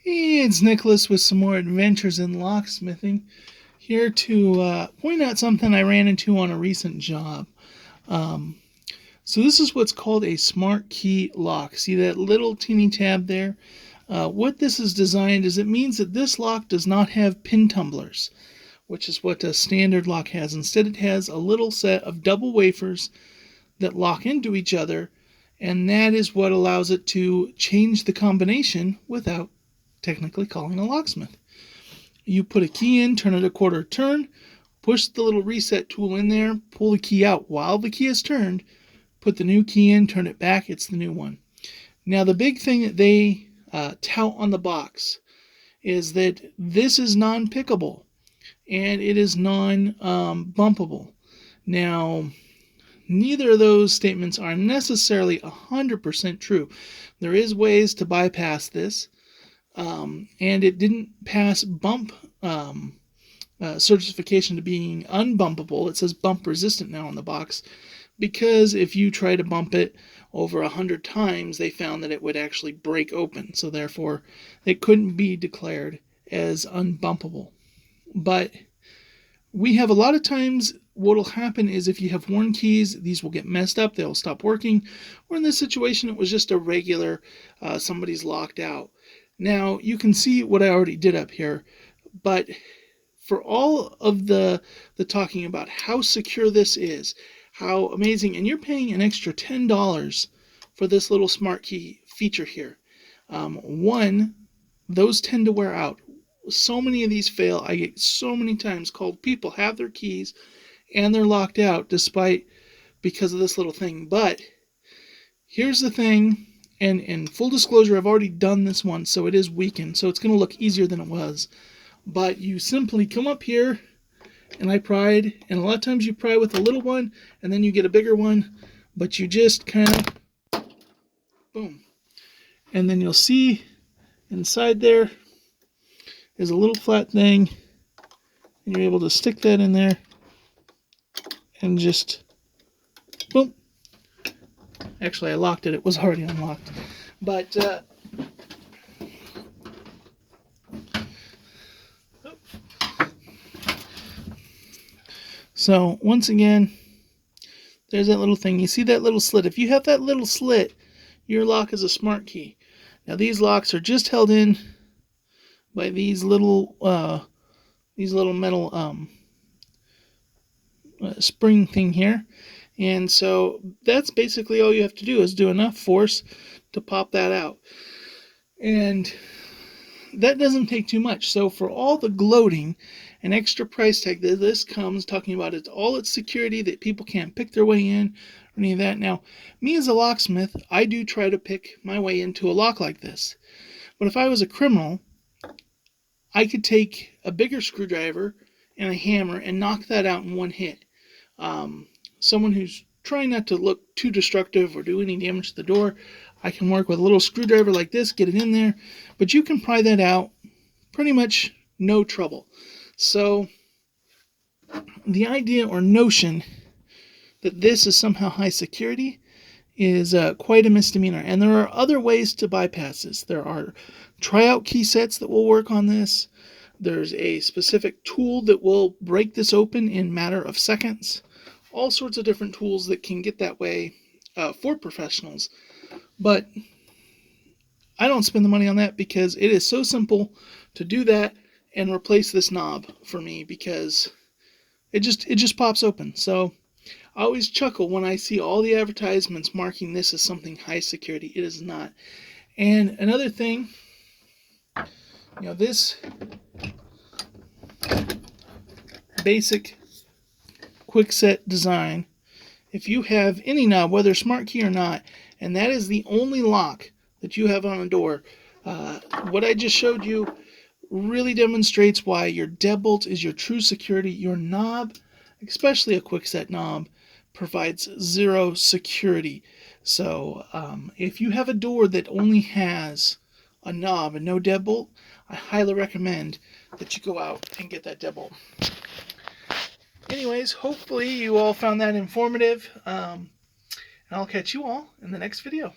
Hey, it's Nicholas with some more adventures in locksmithing. Here to point out something I ran into on a recent job. Um, so this is what's called a Smartkey lock. See that little teeny tab there? What this is designed is it means that this lock does not have pin tumblers, which is what a standard lock has. Instead, it has a little set of double wafers that lock into each other, and that is what allows it to change the combination without technically calling a locksmith. You put a key in, turn it a quarter turn, push the little reset tool in there, pull the key out while the key is turned, put the new key in, turn it back, it's the new one. Now the big thing that they tout on the box is that this is non-pickable and it is non-bumpable. Now, neither of those statements are necessarily 100% true. There is ways to bypass this. And it didn't pass bump certification to being unbumpable. It says bump resistant now on the box, because if you try to bump it over 100 times, they found that it would actually break open. So therefore, it couldn't be declared as unbumpable. But we have a lot of times what will happen is if you have worn keys, these will get messed up, they'll stop working. Or in this situation, it was just a regular, somebody's locked out. Now, you can see what I already did up here, but for all of the talking about how secure this is, how amazing, and you're paying an extra $10 for this little Smartkey feature here. One, those tend to wear out. So many of these fail. I get so many times called people have their keys and they're locked out because of this little thing. But here's the thing. And in full disclosure, I've already done this one, so it is weakened, so it's going to look easier than it was. But you simply come up here, and I pried, and a lot of times you pry with a little one, and then you get a bigger one, but you just kind of, boom. And then you'll see inside there is a little flat thing, and you're able to stick that in there, and just, boom. Actually, I locked it. It was already unlocked. But, so, once again, there's that little thing. You see that little slit? If you have that little slit, your lock is a Smartkey. Now, these locks are just held in by these little metal spring thing here. And so that's basically all you have to do is do enough force to pop that out. And that doesn't take too much. So for all the gloating and extra price tag that this comes talking about, it's all its security, that people can't pick their way in or any of that. Now, me as a locksmith, I do try to pick my way into a lock like this. But if I was a criminal, I could take a bigger screwdriver and a hammer and knock that out in one hit. Someone who's trying not to look too destructive or do any damage to the door, I can work with a little screwdriver like this, get it in there, but you can pry that out pretty much no trouble. So the idea or notion that this is somehow high security is quite a misdemeanor, and there are other ways to bypass this. There are tryout key sets that will work on this. There's a specific tool that will break this open in a matter of seconds. All sorts of different tools that can get that way for professionals. But I don't spend the money on that because it is so simple to do that and replace this knob for me, because it just pops open. So I always chuckle when I see all the advertisements marking this as something high security. It is not. And another thing, this basic quick set design, if you have any knob, whether Smartkey or not, and that is the only lock that you have on a door, what I just showed you really demonstrates why your deadbolt is your true security. Your knob, especially a quick set knob, provides zero security. So if you have a door that only has a knob and no deadbolt, I highly recommend that you go out and get that deadbolt. Anyways, hopefully you all found that informative, and I'll catch you all in the next video.